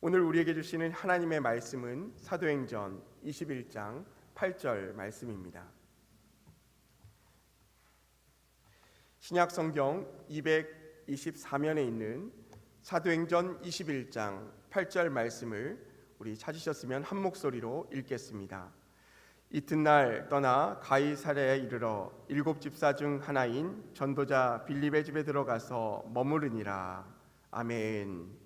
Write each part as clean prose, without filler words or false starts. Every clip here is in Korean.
오늘 우리에게 주시는 하나님의 말씀은 사도행전 21장 8절 말씀입니다. 신약 성경 224면에 있는 사도행전 21장 8절 말씀을 우리 찾으셨으면 한 목소리로 읽겠습니다. 이튿날 떠나 가이사랴에 이르러 7 집사 중 하나인 전도자 빌립의 집에 들어가서 머무르니라. 아멘.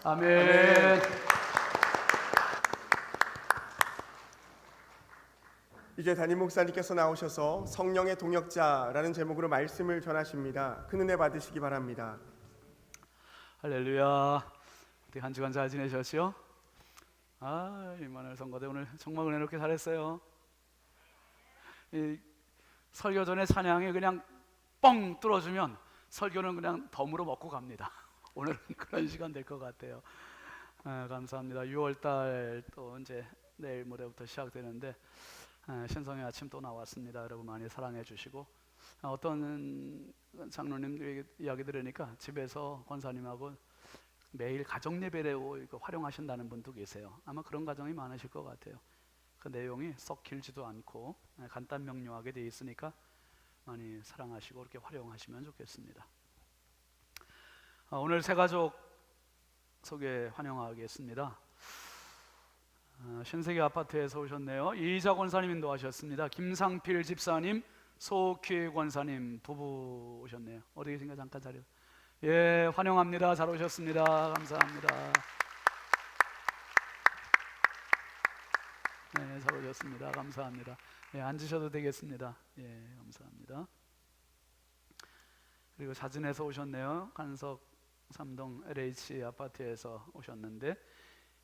아멘. 이제 담임 목사님께서 나오셔서 성령의 동역자라는 제목으로 말씀을 전하십니다. 큰 은혜 받으시기 바랍니다. 할렐루야. 한 주간 잘 지내셨죠? 이만월 성가대 오늘 정말 은혜롭게 잘했어요. 이 설교 전에 찬양이 그냥 뻥 뚫어주면 설교는 그냥 덤으로 먹고 갑니다. 오늘은 그런 시간 될 것 같아요. 감사합니다. 6월달 또 이제 내일 모레부터 시작되는데 신성의 아침 또 나왔습니다. 여러분 많이 사랑해 주시고 어떤 장로님들 이야기 들으니까 집에서 권사님하고 매일 가정 예배를 활용하신다는 분도 계세요. 아마 그런 가정이 많으실 것 같아요. 그 내용이 썩 길지도 않고 간단 명료하게 되어 있으니까 많이 사랑하시고 그렇게 활용하시면 좋겠습니다. 오늘 새 가족 소개 환영하겠습니다. 신세계 아파트에서 오셨네요. 이희자 권사님 인도하셨습니다. 김상필 집사님, 소퀴 권사님 부부 오셨네요. 어디 계신가 잠깐 자리. 예, 환영합니다. 잘 오셨습니다. 감사합니다. 네, 잘 오셨습니다. 감사합니다. 예, 앉으셔도 되겠습니다. 예, 감사합니다. 그리고 자진해서 오셨네요. 간석 삼동 LH 아파트에서 오셨는데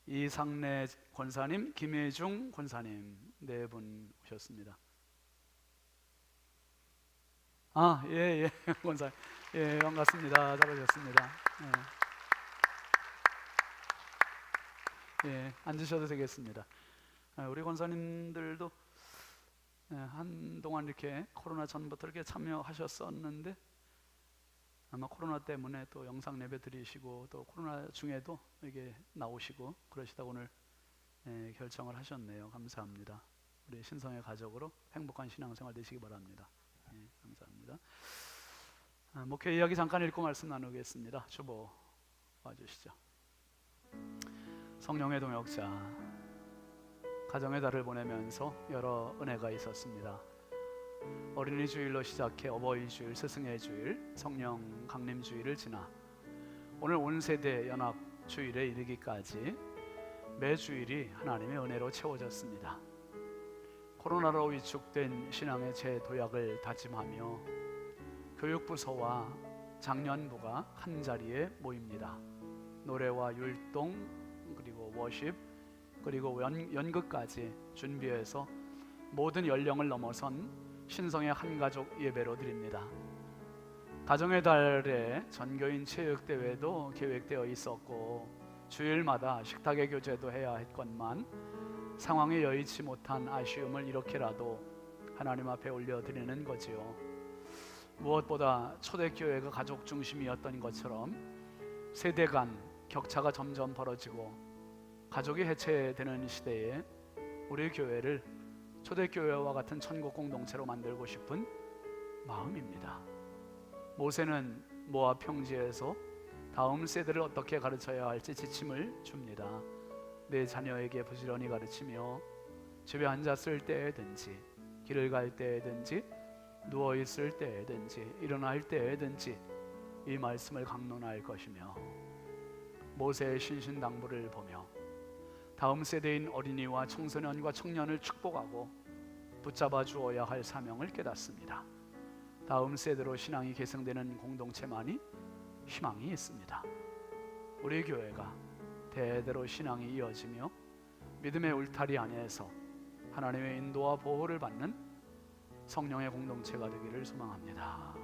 이상래 권사님, 김혜중 권사님 네 분 오셨습니다. 예, 권사님, 예, 반갑습니다. 잘 오셨습니다. 예, 앉으셔도 되겠습니다. 우리 권사님들도 한동안 이렇게 코로나 전부터 이렇게 참여하셨었는데 아마 코로나 때문에 또 영상 예배 드리시고 또 코로나 중에도 이게 나오시고 그러시다 오늘 결정을 하셨네요. 감사합니다. 우리 신성의 가족으로 행복한 신앙생활 되시기 바랍니다. 감사합니다. 목회 이야기 잠깐 읽고 말씀 나누겠습니다. 주보 와주시죠. 성령의 동역자 가정의 달을 보내면서 여러 은혜가 있었습니다. 어린이 주일로 시작해 어버이 주일, 스승의 주일, 성령 강림 주일을 지나 오늘 온 세대 연합 주일에 이르기까지 매 주일이 하나님의 은혜로 채워졌습니다. 코로나로 위축된 신앙의 재도약을 다짐하며 교육부서와 장년부가 한 자리에 모입니다. 노래와 율동 그리고 워십 그리고 연극까지 준비해서 모든 연령을 넘어선 신성의 한 가족 예배로 드립니다. 가정의 달에 전교인 체육대회도 계획되어 있었고 주일마다 식탁의 교제도 해야 했건만 상황이 여의치 못한 아쉬움을 이렇게라도 하나님 앞에 올려드리는 거지요. 무엇보다 초대교회가 가족 중심이었던 것처럼 세대 간 격차가 점점 벌어지고 가족이 해체되는 시대에 우리 교회를 초대교회와 같은 천국 공동체로 만들고 싶은 마음입니다. 모세는 모압 평지에서 다음 세대를 어떻게 가르쳐야 할지 지침을 줍니다. 내 자녀에게 부지런히 가르치며 집에 앉았을 때든지 길을 갈 때든지 누워있을 때든지 일어날 때든지 이 말씀을 강론할 것이며 모세의 신신당부를 보며 다음 세대인 어린이와 청소년과 청년을 축복하고 붙잡아 주어야 할 사명을 깨닫습니다. 다음 세대로 신앙이 계승되는 공동체만이 희망이 있습니다. 우리 교회가 대대로 신앙이 이어지며 믿음의 울타리 안에서 하나님의 인도와 보호를 받는 성령의 공동체가 되기를 소망합니다.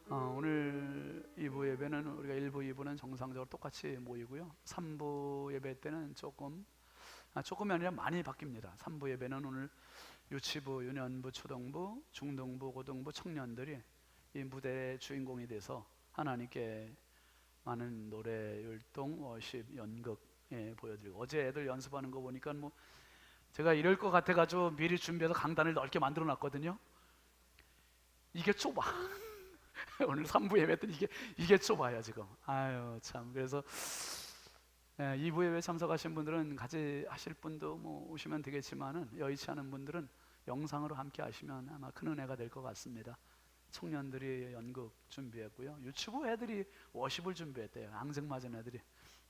오늘 2부 예배는 우리가 1부, 2부는 정상적으로 똑같이 모이고요. 3부 예배 때는 조금이 아니라 많이 바뀝니다. 3부 예배는 오늘 유치부, 유년부, 초등부, 중등부, 고등부 청년들이 이 무대의 주인공이 돼서 하나님께 많은 노래, 율동, 워십, 연극 보여드리고 어제 애들 연습하는 거 보니까 제가 이럴 것 같아가지고 미리 준비해서 강단을 넓게 만들어 놨거든요. 이게 좁아. 오늘 3부 예배 때 이게 좁아요 지금. 아유 참. 그래서 2부 예배 참석하신 분들은 같이 하실 분도 오시면 되겠지만은 여의치 않은 분들은 영상으로 함께 하시면 아마 큰 은혜가 될 것 같습니다. 청년들이 연극 준비했고요. 유치부 애들이 워십을 준비했대요. 앙증맞은 애들이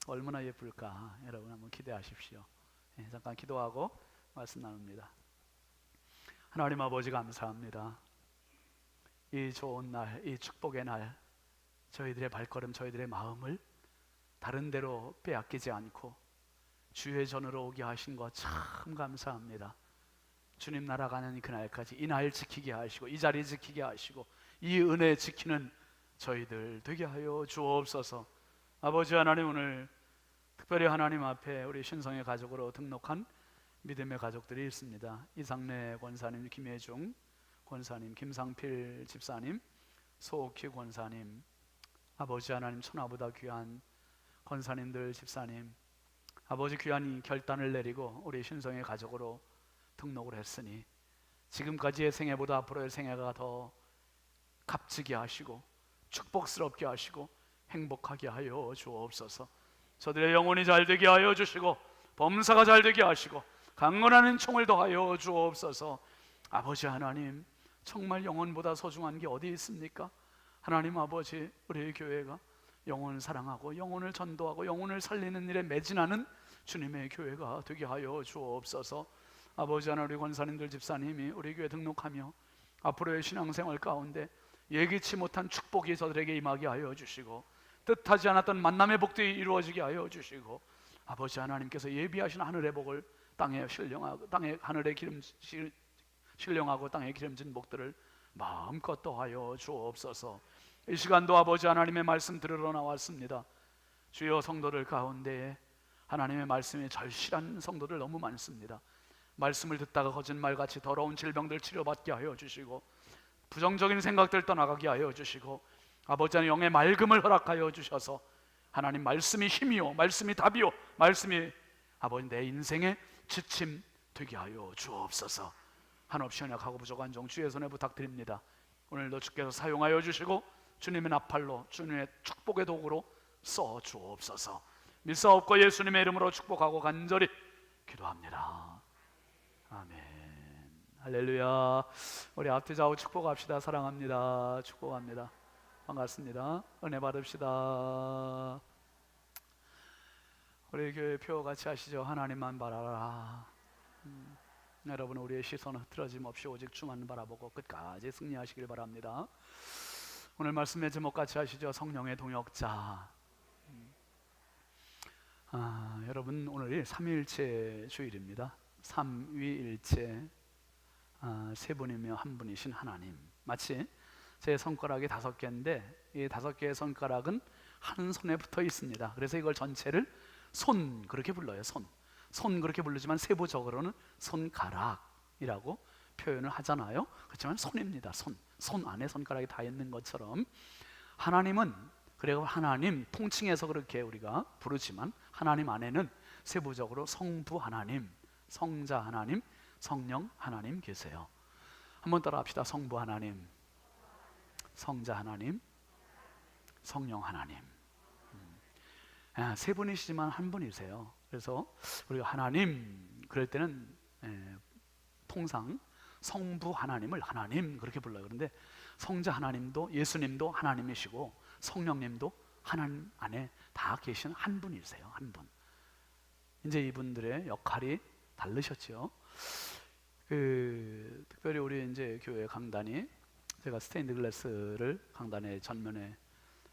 얼마나 예쁠까 여러분 한번 기대하십시오. 잠깐 기도하고 말씀 나눕니다. 하나님 아버지 감사합니다. 이 좋은 날, 이 축복의 날 저희들의 발걸음, 저희들의 마음을 다른 데로 빼앗기지 않고 주의 전으로 오게 하신 것 참 감사합니다. 주님 날아가는 그날까지 이 날 지키게 하시고 이 자리 지키게 하시고 이 은혜 지키는 저희들 되게 하여 주옵소서. 아버지 하나님, 오늘 특별히 하나님 앞에 우리 신성의 가족으로 등록한 믿음의 가족들이 있습니다. 이상래 권사님, 김혜중 권사님, 김상필 집사님, 소옥희 권사님, 아버지 하나님 천하보다 귀한 권사님들, 집사님, 아버지 귀한 이 결단을 내리고 우리 신성의 가족으로 등록을 했으니 지금까지의 생애보다 앞으로의 생애가 더 값지게 하시고 축복스럽게 하시고 행복하게 하여 주옵소서. 저들의 영혼이 잘되게 하여 주시고 범사가 잘되게 하시고 강건한 은총을 더하여 주옵소서. 아버지 하나님, 정말 영혼보다 소중한 게 어디 있습니까? 하나님 아버지, 우리 교회가 영혼을 사랑하고 영혼을 전도하고 영혼을 살리는 일에 매진하는 주님의 교회가 되게 하여 주옵소서. 아버지 하나님, 우리 권사님들, 집사님이 우리 교회 등록하며 앞으로의 신앙생활 가운데 예기치 못한 축복이 저들에게 임하게 하여 주시고 뜻하지 않았던 만남의 복들이 이루어지게 하여 주시고 아버지 하나님께서 예비하신 하늘의 복을 땅에 신령하고 땅에 하늘의 신령하고 땅에 기름진 복들을 마음껏 더하여 주옵소서. 이 시간도 아버지 하나님의 말씀 들으러 나왔습니다. 주여, 성도들 가운데 하나님의 말씀에 절실한 성도들 너무 많습니다. 말씀을 듣다가 거짓말같이 더러운 질병들 치료받게 하여 주시고 부정적인 생각들 떠나가게 하여 주시고 아버지 하나님, 영의 맑음을 허락하여 주셔서 하나님 말씀이 힘이요, 말씀이 답이요, 말씀이 아버지 내 인생의 지침 되게 하여 주옵소서. 한없이 연약하고 부족한 종 주의 손에 부탁드립니다. 오늘도 주께서 사용하여 주시고 주님의 나팔로 주님의 축복의 도구로 써 주옵소서. 믿사옵고 예수님의 이름으로 축복하고 간절히 기도합니다. 아멘. 할렐루야. 우리 앞뒤 좌우 축복합시다. 사랑합니다. 축복합니다. 반갑습니다. 은혜 받읍시다. 우리 교회 표 같이 하시죠. 하나님만 바라라. 여러분, 우리의 시선은 흐트러짐 없이 오직 주만 바라보고 끝까지 승리하시길 바랍니다. 오늘 말씀의 제목 같이 하시죠. 성령의 동역자. 여러분, 오늘이 삼위일체 주일입니다. 삼위일체, 세 분이며 한 분이신 하나님. 마치 제 손가락이 5개인데 이 5개의 손가락은 한 손에 붙어 있습니다. 그래서 이걸 전체를 손 그렇게 불러요. 손 그렇게 부르지만 세부적으로는 손가락이라고 표현을 하잖아요. 그렇지만 손입니다. 손 안에 손가락이 다 있는 것처럼 하나님은, 그리고 하나님 통칭해서 그렇게 우리가 부르지만 하나님 안에는 세부적으로 성부 하나님, 성자 하나님, 성령 하나님 계세요. 한번 따라합시다. 성부 하나님, 성자 하나님, 성령 하나님. 세 분이시지만 한 분이세요. 그래서 우리가 하나님 그럴 때는 통상 성부 하나님을 하나님 그렇게 불러요. 그런데 성자 하나님도, 예수님도 하나님이시고 성령님도 하나님 안에 다 계신 한 분이세요. 한 분. 이제 이분들의 역할이 다르셨죠. 특별히 우리 이제 교회 강단이, 제가 스테인드 글라스를 강단의 전면에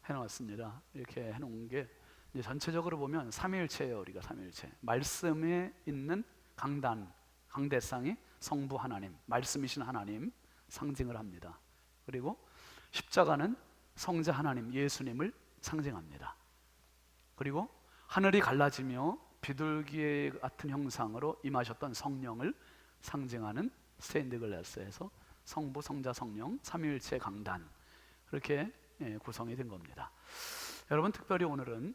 해놓았습니다. 이렇게 해놓은 게 이제 전체적으로 보면 삼위일체예요. 우리가 삼위일체. 말씀에 있는 강단, 강대상이 성부 하나님, 말씀이신 하나님 상징을 합니다. 그리고 십자가는 성자 하나님, 예수님을 상징합니다. 그리고 하늘이 갈라지며 비둘기 같은 형상으로 임하셨던 성령을 상징하는 스테인드 글라스에서 성부, 성자, 성령, 삼위일체 강단, 그렇게 구성이 된 겁니다. 여러분, 특별히 오늘은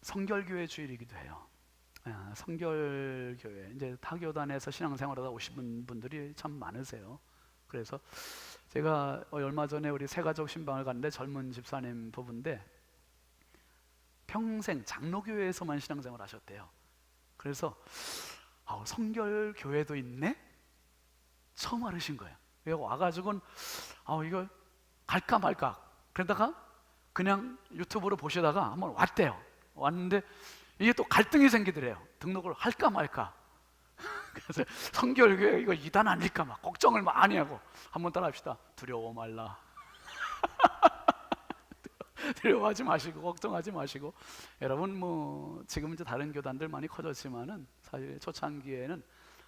성결교회 주일이기도 해요. 성결교회, 이제 타교단에서 신앙생활하다 오신 분들이 참 많으세요. 그래서 제가 얼마 전에 우리 새가족 신방을 갔는데 젊은 집사님 부부인데 평생 장로교회에서만 신앙생활 하셨대요. 그래서 성결교회도 있네? 처음 알으신 거예요. 와가지고는 이거 갈까 말까 그러다가 그냥 유튜브로 보시다가 한번 왔대요. 왔는데 이게 또 갈등이 생기더래요. 등록을 할까 말까. 그래서 성결교회 이거 이단 아닐까 막 걱정을 많이 하고. 한번 따라합시다. 두려워 말라. 두려워하지 마시고 걱정하지 마시고. 여러분, 지금 이제 다른 교단들 많이 커졌지만은 사실 초창기에는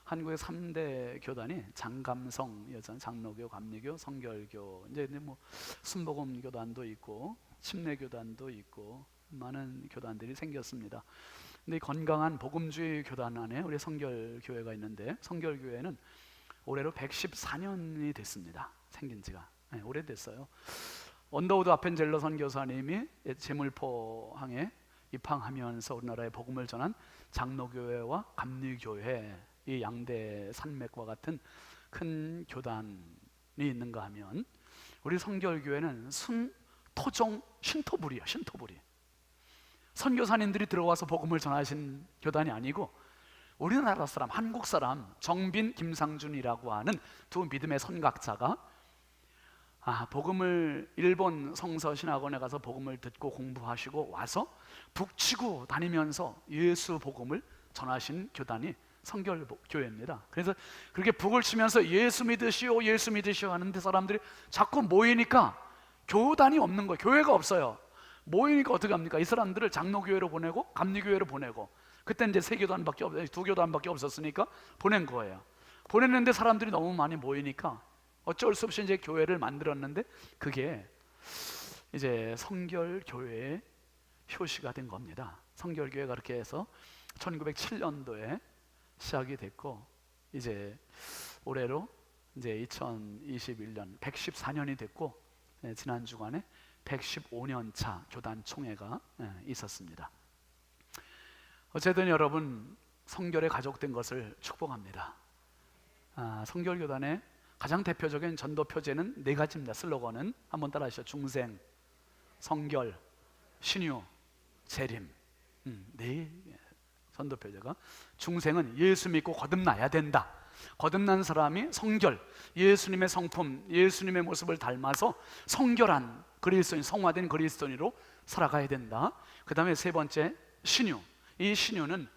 한국의 3대 교단이 장감성, 장로교, 감리교, 성결교, 이제 순복음 교단도 있고 침례 교단도 있고 많은 교단들이 생겼습니다. 근데 건강한 복음주의 교단 안에 우리 성결교회가 있는데, 성결교회는 올해로 114년이 됐습니다. 생긴 지가 오래됐어요. 언더우드 아펜젤러 선교사님이 제물포항에 입항하면서 우리나라에 복음을 전한 장로교회와 감리교회, 이 양대 산맥과 같은 큰 교단이 있는가 하면 우리 성결교회는 순토종 신토불이야. 신토불이. 선교사님들이 들어와서 복음을 전하신 교단이 아니고 우리나라 사람, 한국 사람 정빈, 김상준이라고 하는 두 믿음의 선각자가 복음을 일본 성서신학원에 가서 복음을 듣고 공부하시고 와서 북치고 다니면서 예수 복음을 전하신 교단이 성결교회입니다. 그래서 그렇게 북을 치면서 예수 믿으시오, 예수 믿으시오 하는데 사람들이 자꾸 모이니까 교단이 없는 거예요. 교회가 없어요. 모이니까 어떻게 합니까? 이 사람들을 장로교회로 보내고 감리교회로 보내고, 그때 이제 3교단밖에 2교단밖에 없었으니까 보낸 거예요. 보냈는데 사람들이 너무 많이 모이니까 어쩔 수 없이 이제 교회를 만들었는데 그게 이제 성결교회의 표시가 된 겁니다. 성결교회가 그렇게 해서 1907년도에 시작이 됐고 이제 올해로 이제 2021년 114년이 됐고 지난 주간에 115년 차 교단 총회가 있었습니다. 어쨌든 여러분, 성결에 가족된 것을 축복합니다. 성결교단의 가장 대표적인 전도 표제는 4가지입니다. 슬로건은 한번 따라하시죠. 중생, 성결, 신유, 재림. 네 전도 표제가. 중생은 예수 믿고 거듭나야 된다. 거듭난 사람이 성결, 예수님의 성품, 예수님의 모습을 닮아서 성결한 그리스도인, 성화된 그리스도인으로 살아가야 된다. 그 다음에 세 번째, 신유. 이 신유는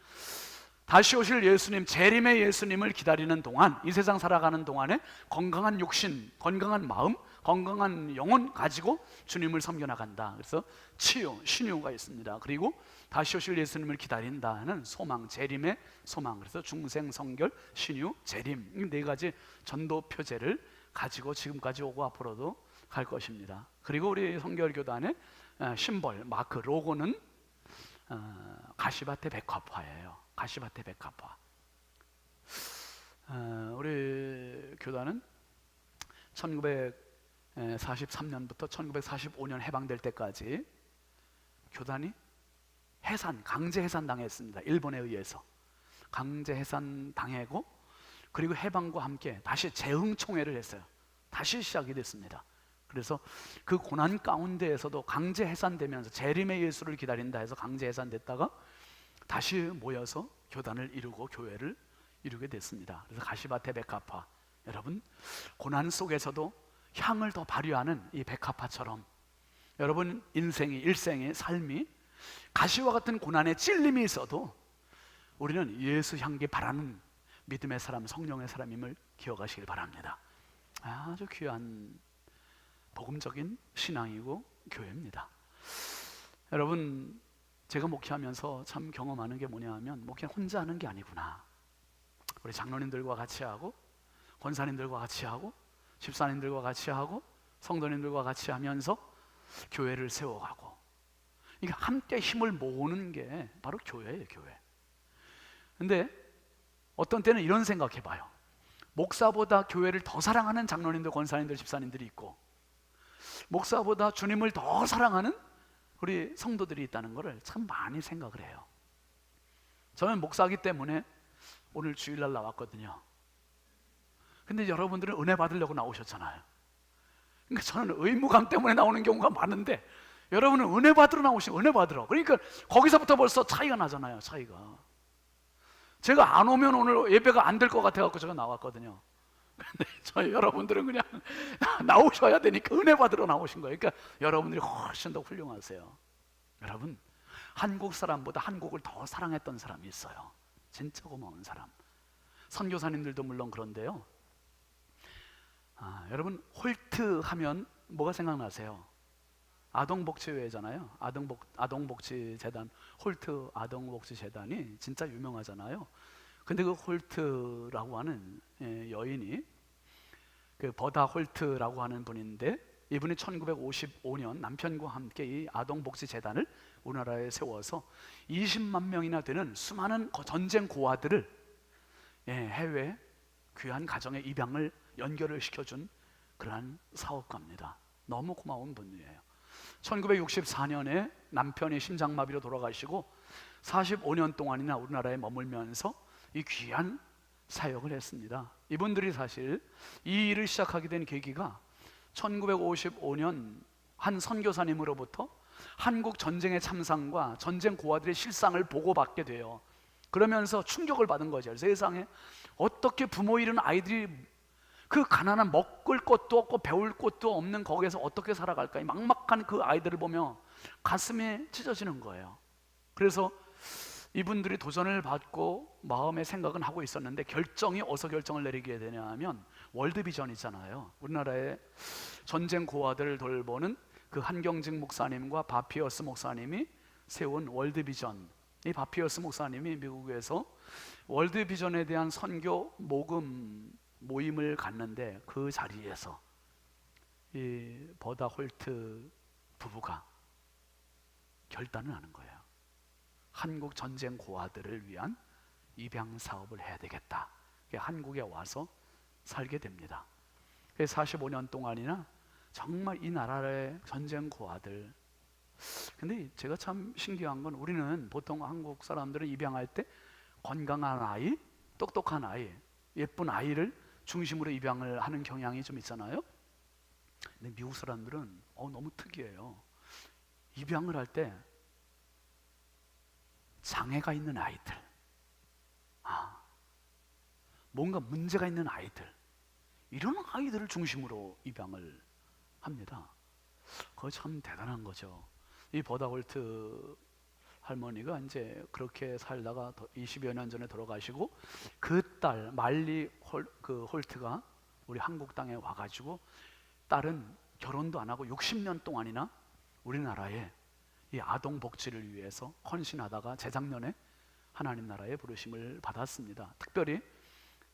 다시 오실 예수님, 재림의 예수님을 기다리는 동안, 이 세상 살아가는 동안에 건강한 육신, 건강한 마음, 건강한 영혼 가지고 주님을 섬겨나간다. 그래서 치유, 신유가 있습니다. 그리고 다시 오실 예수님을 기다린다는 소망, 재림의 소망. 그래서 중생, 성결, 신유, 재림, 이 네 가지 전도 표제를 가지고 지금까지 오고 앞으로도 갈 것입니다. 그리고 우리 성결교단의 심벌, 마크, 로고는 가시밭의 백합화예요. 가시밭의 백합화. 우리 교단은 1943년부터 1945년 해방될 때까지 교단이 강제 해산 당했습니다. 일본에 의해서 강제 해산 당하고, 그리고 해방과 함께 다시 재흥총회를 했어요. 다시 시작이 됐습니다. 그래서 그 고난 가운데에서도 강제 해산되면서 재림의 예수를 기다린다 해서 강제 해산됐다가 다시 모여서 교단을 이루고 교회를 이루게 됐습니다. 그래서 가시밭의 백합화. 여러분, 고난 속에서도 향을 더 발휘하는 이 백합화처럼 여러분 일생의 삶이 가시와 같은 고난의 찔림이 있어도 우리는 예수 향기 바라는 믿음의 사람, 성령의 사람임을 기억하시길 바랍니다. 아주 귀한 복음적인 신앙이고 교회입니다. 여러분, 제가 목회하면서 참 경험하는 게 뭐냐 하면, 목회는 혼자 하는 게 아니구나. 우리 장로님들과 같이 하고, 권사님들과 같이 하고, 집사님들과 같이 하고, 성도님들과 같이 하면서 교회를 세워가고, 이게 함께 힘을 모으는 게 바로 교회예요, 교회. 근데 어떤 때는 이런 생각해봐요. 목사보다 교회를 더 사랑하는 장로님들, 권사님들, 집사님들이 있고, 목사보다 주님을 더 사랑하는 우리 성도들이 있다는 것을 참 많이 생각을 해요. 저는 목사이기 때문에 오늘 주일날 나왔거든요. 근데 여러분들은 은혜 받으려고 나오셨잖아요. 그러니까 저는 의무감 때문에 나오는 경우가 많은데, 여러분은 은혜 받으러 나오신, 은혜 받으러. 그러니까 거기서부터 벌써 차이가 나잖아요. 차이가. 제가 안 오면 오늘 예배가 안 될 것 같아서 제가 나왔거든요. 근데 저희 여러분들은 그냥 나오셔야 되니까 은혜 받으러 나오신 거예요. 그러니까 여러분들이 훨씬 더 훌륭하세요. 여러분, 한국 사람보다 한국을 더 사랑했던 사람이 있어요. 진짜 고마운 사람. 선교사님들도 물론 그런데요. 여러분, 홀트 하면 뭐가 생각나세요? 아동복지회잖아요. 아동복지재단, 홀트 아동복지재단이 진짜 유명하잖아요. 근데 그 홀트라고 하는 여인이, 그 버다 홀트라고 하는 분인데, 이분이 1955년 남편과 함께 이 아동복지재단을 우리나라에 세워서 20만 명이나 되는 수많은 전쟁 고아들을 해외 귀한 가정의 입양을 연결을 시켜준 그러한 사업가입니다. 너무 고마운 분이에요. 1964년에 남편이 심장마비로 돌아가시고 45년 동안이나 우리나라에 머물면서 이 귀한 사역을 했습니다. 이분들이 사실 이 일을 시작하게 된 계기가 1955년 한 선교사님으로부터 한국 전쟁의 참상과 전쟁 고아들의 실상을 보고받게 돼요. 그러면서 충격을 받은 거죠. 세상에 어떻게 부모 잃은 아이들이 그 가난한 먹을 것도 없고 배울 것도 없는 거기에서 어떻게 살아갈까, 이 막막한 그 아이들을 보며 가슴이 찢어지는 거예요. 그래서 이분들이 도전을 받고 마음의 생각은 하고 있었는데, 결정이 어디서 결정을 내리게 되냐 하면 월드비전 있잖아요. 우리나라의 전쟁 고아들을 돌보는 그 한경직 목사님과 바피어스 목사님이 세운 월드비전. 이 바피어스 목사님이 미국에서 월드비전에 대한 선교 모금 모임을 갔는데, 그 자리에서 이 버다 홀트 부부가 결단을 하는 거예요. 한국 전쟁 고아들을 위한 입양 사업을 해야 되겠다. 한국에 와서 살게 됩니다. 45년 동안이나 정말 이 나라의 전쟁 고아들. 근데 제가 참 신기한 건, 우리는 보통 한국 사람들은 입양할 때 건강한 아이, 똑똑한 아이, 예쁜 아이를 중심으로 입양을 하는 경향이 좀 있잖아요. 근데 미국 사람들은 너무 특이해요. 입양을 할 때 장애가 있는 아이들, 뭔가 문제가 있는 아이들, 이런 아이들을 중심으로 입양을 합니다. 그거 참 대단한 거죠. 이 버다 홀트 할머니가 이제 그렇게 살다가 20여 년 전에 돌아가시고, 그 딸 말리 홀트가 우리 한국 땅에 와가지고, 딸은 결혼도 안 하고 60년 동안이나 우리나라에 이 아동 복지를 위해서 헌신하다가 재작년에 하나님 나라의 부르심을 받았습니다. 특별히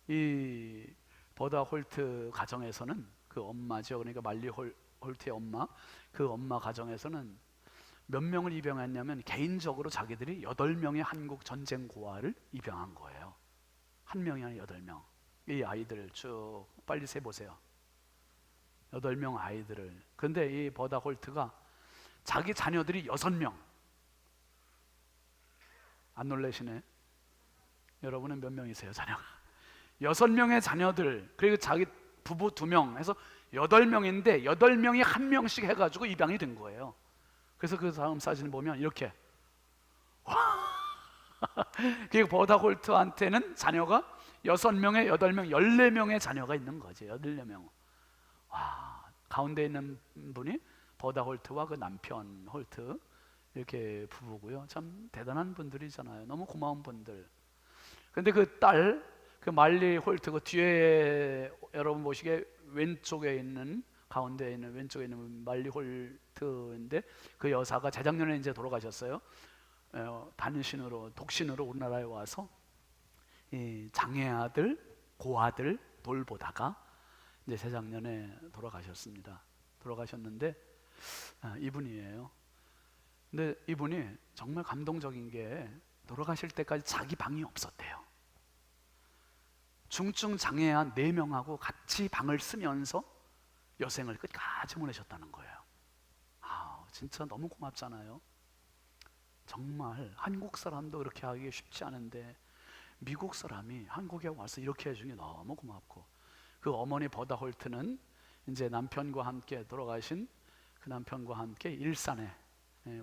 이 버다 홀트 가정에서는, 그 엄마죠, 그러니까 말리 홀트의 엄마, 그 엄마 가정에서는 몇 명을 입양했냐면, 개인적으로 자기들이 8명의 한국 전쟁 고아를 입양한 거예요. 한 명이 아니라 8명. 이 아이들 쭉 빨리 세보세요. 8명 아이들을. 근데 이 버다 홀트가 자기 자녀들이 6명. 안 놀라시네? 여러분은 몇 명이세요, 자녀가? 6명의 자녀들, 그리고 자기 부부 2명 해서 8명인데 8명이 한 명씩 해가지고 입양이 된 거예요. 그래서 그 다음 사진 보면 이렇게 그 버다 홀트한테는 자녀가 6명에 8명, 14명의 자녀가 있는 거죠. 14명. 와, 가운데 있는 분이 버다 홀트와 그 남편 홀트, 이렇게 부부고요. 참 대단한 분들이잖아요. 너무 고마운 분들. 근데 그 딸, 그 말리 홀트, 그 뒤에 여러분 보시기에 왼쪽에 있는, 가운데 있는 왼쪽에 있는 말리 홀트인데, 그 여사가 재작년에 이제 돌아가셨어요. 단신으로, 독신으로 우리나라에 와서 이 장애아들, 고아들 돌보다가 이제 재작년에 돌아가셨습니다. 돌아가셨는데 이분이에요. 근데 이분이 정말 감동적인 게, 돌아가실 때까지 자기 방이 없었대요. 중증 장애아 4명하고 같이 방을 쓰면서 여생을 끝까지 보내셨다는 거예요. 진짜 너무 고맙잖아요. 정말 한국 사람도 그렇게 하기 쉽지 않은데, 미국 사람이 한국에 와서 이렇게 해준 게 너무 고맙고, 그 어머니 버다 홀트는 이제 남편과 함께 돌아가신 그 남편과 함께 일산에,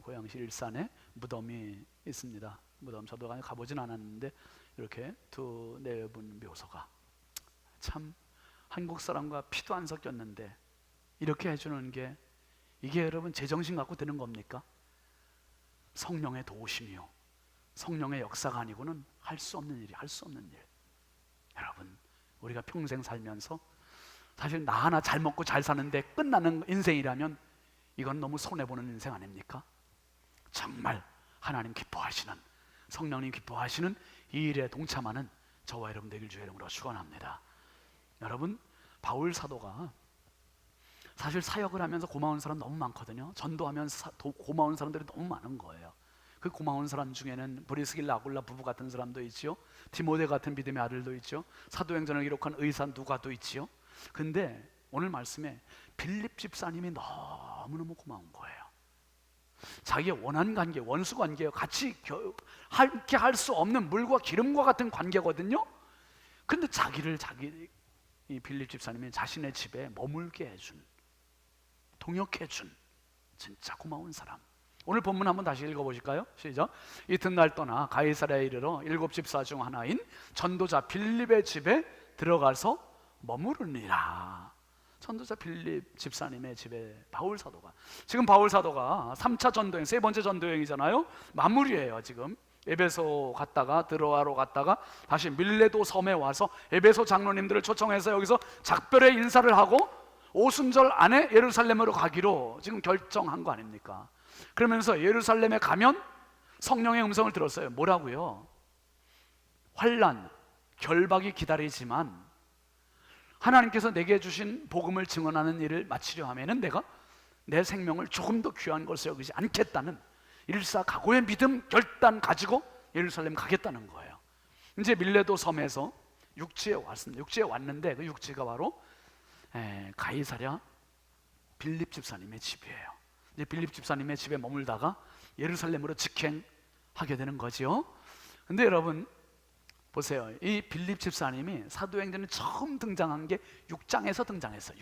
고향시 일산에 무덤이 있습니다. 무덤 저도 가보진 않았는데 이렇게 2-4분 묘소가, 참 한국 사람과 피도 안 섞였는데 이렇게 해주는 게, 이게 여러분 제정신 갖고 되는 겁니까? 성령의 도우심이요, 성령의 역사가 아니고는 할 수 없는 일이, 할 수 없는 일. 여러분, 우리가 평생 살면서 사실 나 하나 잘 먹고 잘 사는데 끝나는 인생이라면 이건 너무 손해보는 인생 아닙니까? 정말 하나님 기뻐하시는, 성령님 기뻐하시는 이 일에 동참하는 저와 여러분 되길 주의 이름으로 축원합니다. 여러분, 바울 사도가 사실 사역을 하면서 고마운 사람 너무 많거든요. 전도하면서 고마운 사람들이 너무 많은 거예요. 그 고마운 사람 중에는 브리스길라 아굴라 부부 같은 사람도 있지요, 디모데 같은 믿음의 아들도 있죠, 사도행전을 기록한 의사 누가도 있지요. 근데 오늘 말씀에 빌립 집사님이 너무너무 고마운 거예요. 자기의 원한 관계, 원수 관계예요. 같이 함께 할 수 없는 물과 기름과 같은 관계거든요. 근데 이 빌립 집사님이 자신의 집에 머물게 해준, 동역해준 진짜 고마운 사람. 오늘 본문 한번 다시 읽어보실까요? 시작. 이튿날 떠나 가이사랴에 이르러 7 집사 중 하나인 전도자 빌립의 집에 들어가서 머무르니라. 전도자 빌립 집사님의 집에 바울 사도가, 지금 바울 사도가 3차 전도행, 3번째 전도행이잖아요. 마무리예요. 지금 에베소 갔다가 드로아로 갔다가 다시 밀레도 섬에 와서 에베소 장로님들을 초청해서 여기서 작별의 인사를 하고 오순절 안에 예루살렘으로 가기로 지금 결정한 거 아닙니까? 그러면서 예루살렘에 가면 성령의 음성을 들었어요. 뭐라고요? 환난, 결박이 기다리지만 하나님께서 내게 주신 복음을 증언하는 일을 마치려 하면은 내가 내 생명을 조금 더 귀한 것을 여기지 않겠다는 일사각오의 믿음, 결단 가지고 예루살렘 가겠다는 거예요. 이제 밀레도 섬에서 육지에 왔습니다. 육지에 왔는데 그 육지가 바로 가이사랴 빌립 집사님의 집이에요. 이제 빌립 집사님의 집에 머물다가 예루살렘으로 직행하게 되는 거죠. 근데 여러분 보세요. 이 빌립 집사님이 사도행전에 처음 등장한 게 6장에서 등장했어요.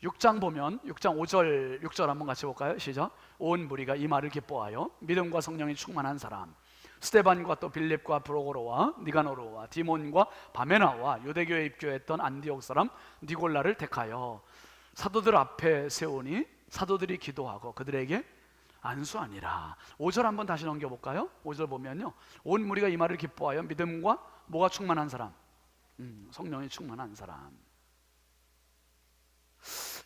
6장 보면 6장 5절 한번 같이 볼까요? 시작. 온 무리가 이 말을 기뻐하여 믿음과 성령이 충만한 사람 스데반과 또 빌립과 브로고로와 니가노르와 디몬과 바메나와 유대교에 입교했던 안디옥 사람 니골라를 택하여 사도들 앞에 세우니 사도들이 기도하고 그들에게 안수하니라. 5절 한번 다시 넘겨볼까요? 5절 보면요, 온 무리가 이 말을 기뻐하여 믿음과 뭐가 충만한 사람? 성령이 충만한 사람.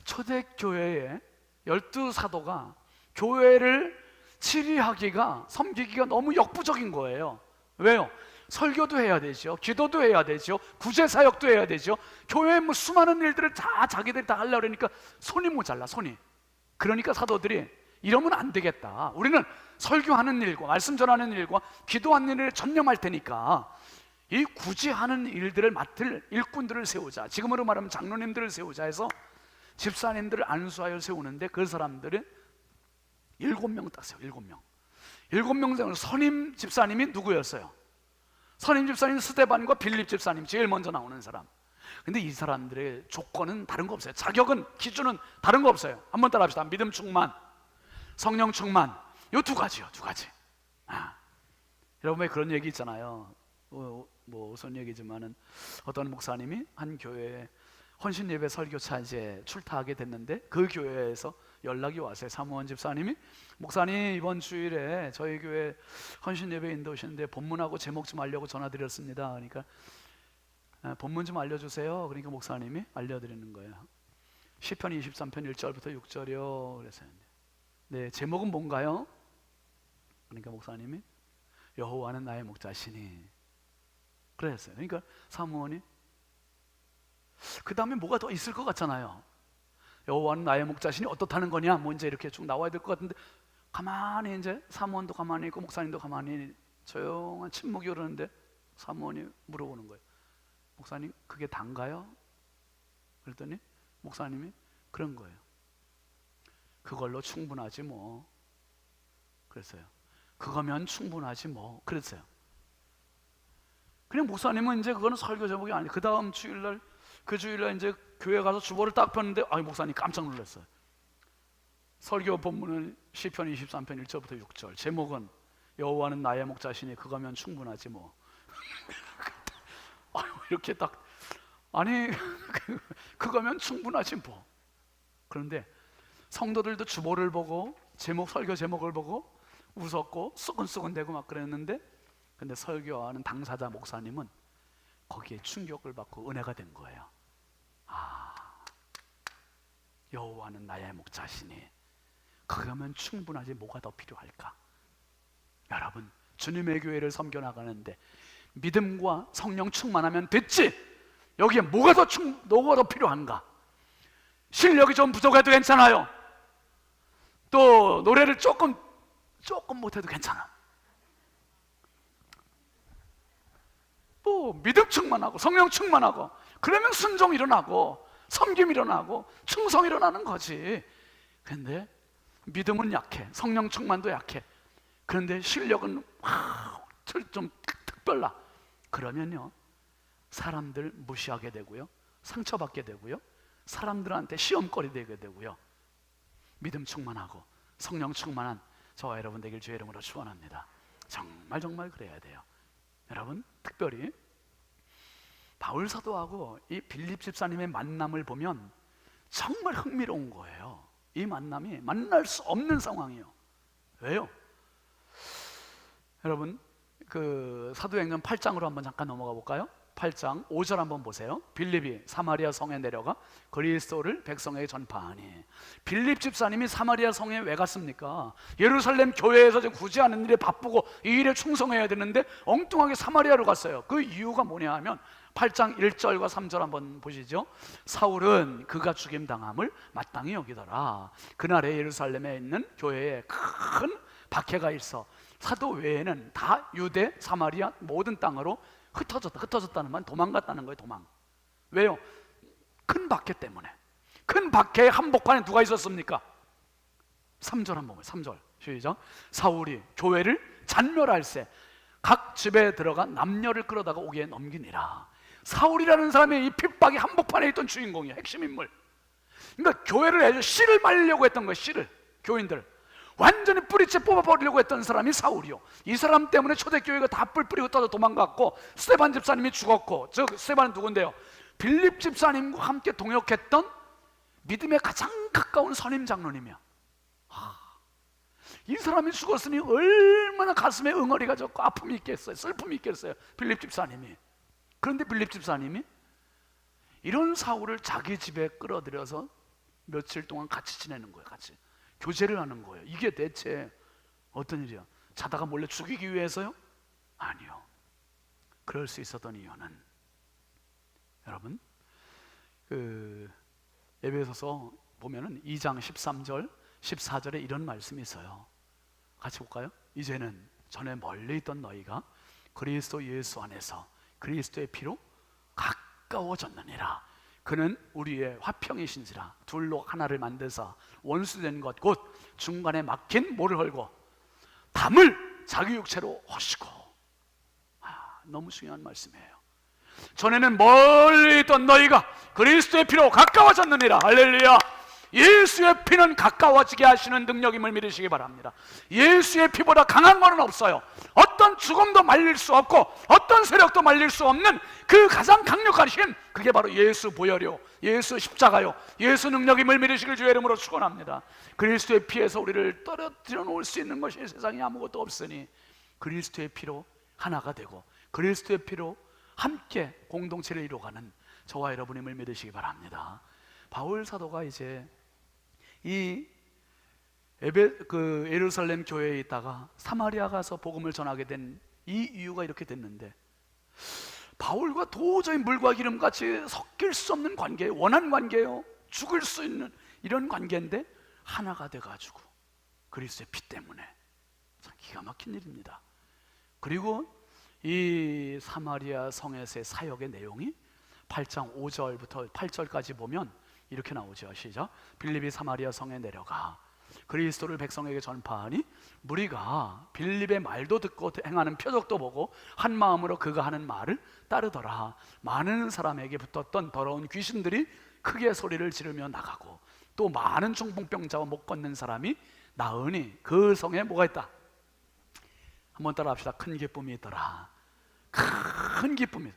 초대교회에 12사도가 교회를 치리하기가, 섬기기가 너무 역부족인 거예요. 왜요? 설교도 해야 되죠, 기도도 해야 되죠, 구제사역도 해야 되죠. 교회에 뭐 수많은 일들을 다 자기들이 다 하려고 그러니까 손이 모자라, 손이. 그러니까 사도들이 이러면 안 되겠다, 우리는 설교하는 일과 말씀 전하는 일과 기도하는 일에 전념할 테니까 이 구제하는 일들을 맡을 일꾼들을 세우자, 지금으로 말하면 장로님들을 세우자 해서 집사님들을 안수하여 세우는데, 그 사람들은 7명 딱 세워. 7명 세우는 선임 집사님이 누구였어요? 선임 집사님 스데반과 빌립 집사님, 제일 먼저 나오는 사람. 근데 이 사람들의 조건은 다른 거 없어요. 자격은, 기준은 다른 거 없어요. 한번 따라 합시다. 믿음 충만, 성령 충만, 요 두 가지요, 두 가지. 여러분 왜 그런 얘기 있잖아요. 뭐 우선 얘기지만은 어떤 목사님이 한 교회에 헌신 예배 설교차 이제 출타하게 됐는데, 그 교회에서 연락이 왔어요. 사무원 집사님이, 목사님 이번 주일에 저희 교회 헌신 예배 인도하시는데 본문하고 제목 좀 알려고 전화드렸습니다. 그러니까 본문 좀 알려주세요. 그러니까 목사님이 알려드리는 거예요. 시편 23편 1절부터 6절이요. 그래서 네, 제목은 뭔가요? 그러니까 목사님이 여호와는 나의 목자시니 그랬어요. 그러니까 사무원이 그 다음에 뭐가 더 있을 것 같잖아요. 여호와는 나의 목자시니 어떻다는 거냐, 뭐 이제 이렇게 쭉 나와야 될 것 같은데, 가만히 이제 사무원도 가만히 있고 목사님도 가만히 조용한 침묵이 흐르는데 사무원이 물어보는 거예요. 목사님 그게 단가요? 그랬더니 목사님이 그런 거예요. 그걸로 충분하지 뭐. 그랬어요. 그거면 충분하지 뭐. 그랬어요. 그냥 목사님은 이제 그거는 설교 제목이 아니에요. 그 다음 주일날, 그 주일날 이제 교회 가서 주보를 딱 폈는데, 목사님 깜짝 놀랐어요. 설교 본문은 시편 23편 1절부터 6절, 제목은 여호와는 나의 목자시니 그거면 충분하지 뭐. 이렇게 딱, 아니 그거면 충분하지 뭐. 그런데 성도들도 주보를 보고 설교 제목을 보고 웃었고 쏘근쏘근대고 막 그랬는데, 근데 설교하는 당사자 목사님은 거기에 충격을 받고 은혜가 된 거예요. 여호와는 나의 목자시니 그러면 충분하지 뭐가 더 필요할까? 여러분, 주님의 교회를 섬겨나가는데 믿음과 성령 충만하면 됐지, 여기에 뭐가 더 필요한가? 실력이 좀 부족해도 괜찮아요. 또 노래를 조금 못해도 괜찮아. 뭐 믿음 충만하고 성령 충만하고 그러면 순종 일어나고 섬김 일어나고 충성 일어나는 거지. 그런데 믿음은 약해, 성령 충만도 약해. 그런데 실력은 좀 특별나. 그러면요, 사람들 무시하게 되고요, 상처받게 되고요, 사람들한테 시험거리 되게 되고요. 믿음 충만하고 성령 충만한 저와 여러분 되길 주의 이름으로 축원합니다. 정말 그래야 돼요. 여러분, 특별히 바울 사도하고 이 빌립 집사님의 만남을 보면 정말 흥미로운 거예요. 이 만남이 만날 수 없는 상황이에요. 왜요? 여러분, 그 사도행전 8장으로 한번 잠깐 넘어가 볼까요? 8장 5절 한번 보세요. 빌립이 사마리아 성에 내려가 그리스도를 백성에게 전파하니. 빌립 집사님이 사마리아 성에 왜 갔습니까? 예루살렘 교회에서 굳이 하는 일에 바쁘고 이 일에 충성해야 되는데 엉뚱하게 사마리아로 갔어요. 그 이유가 뭐냐 하면 8장 1절과 3절 한번 보시죠. 사울은 그가 죽임당함을 마땅히 여기더라. 그날에 예루살렘에 있는 교회에 큰 박해가 있어 사도 외에는 다 유대, 사마리아 모든 땅으로 흩어졌다는 말, 도망갔다는 거예요. 도망. 왜요? 큰 박해 때문에. 큰 박해의 한복판에 누가 있었습니까? 3절 한번 보세요. 3절 시작. 사울이 교회를 잔멸할세 각 집에 들어가 남녀를 끌어다가 옥에 넘기니라. 사울이라는 사람이 이 핍박의 한복판에 있던 주인공이야. 핵심 인물. 그러니까 교회를 씨를 말리려고 했던 거예요. 씨를. 교인들 완전히 뿌리째 뽑아버리려고 했던 사람이 사울이요. 이 사람 때문에 초대교회가 다 뿔 뿌리고 떠서 도망갔고, 스데반 집사님이 죽었고, 즉 스데반은 누군데요? 빌립 집사님과 함께 동역했던 믿음에 가장 가까운 선임 장로님이야. 이 사람이 죽었으니 얼마나 가슴에 응어리가 졌고 아픔이 있겠어요. 슬픔이 있겠어요, 빌립 집사님이. 그런데 빌립 집사님이 이런 사울을 자기 집에 끌어들여서 며칠 동안 같이 지내는 거예요. 같이 교제를 하는 거예요. 이게 대체 어떤 일이야? 자다가 몰래 죽이기 위해서요? 아니요. 그럴 수 있었던 이유는, 여러분, 에베소서 보면은 2장 13절 14절에 이런 말씀이 있어요. 같이 볼까요? 이제는 전에 멀리 있던 너희가 그리스도 예수 안에서 그리스도의 피로 가까워졌느니라. 그는 우리의 화평이신지라. 둘로 하나를 만드사 원수된 것 곧 중간에 막힌 모를 헐고 담을 자기 육체로 허시고. 너무 중요한 말씀이에요. 전에는 멀리 있던 너희가 그리스도의 피로 가까워졌느니라. 할렐루야. 예수의 피는 가까워지게 하시는 능력임을 믿으시기 바랍니다. 예수의 피보다 강한 것은 없어요. 어떤 죽음도 말릴 수 없고 어떤 세력도 말릴 수 없는 그 가장 강력한 힘, 그게 바로 예수 보혈이요, 예수 십자가요, 예수 능력임을 믿으시길 주의 이름으로 축원합니다. 그리스도의 피에서 우리를 떨어뜨려 놓을 수 있는 것이 세상에 아무것도 없으니 그리스도의 피로 하나가 되고 그리스도의 피로 함께 공동체를 이루어가는 저와 여러분임을 믿으시기 바랍니다. 바울 사도가 이제 이 예루살렘 교회에 있다가 사마리아 가서 복음을 전하게 된 이 이유가 이렇게 됐는데, 바울과 도저히 물과 기름같이 섞일 수 없는 관계, 원한 관계예요. 죽을 수 있는 이런 관계인데 하나가 돼가지고 그리스도의 피 때문에. 참 기가 막힌 일입니다. 그리고 이 사마리아 성에서의 사역의 내용이 8장 5절부터 8절까지 보면 이렇게 나오죠. 시작. 빌립이 사마리아 성에 내려가 그리스도를 백성에게 전파하니 무리가 빌립의 말도 듣고 행하는 표적도 보고 한 마음으로 그가 하는 말을 따르더라. 많은 사람에게 붙었던 더러운 귀신들이 크게 소리를 지르며 나가고 또 많은 중풍병자와 못 걷는 사람이 나으니 그 성에 뭐가 있다? 한번 따라합시다. 큰 기쁨이 있더라. 큰 기쁨이.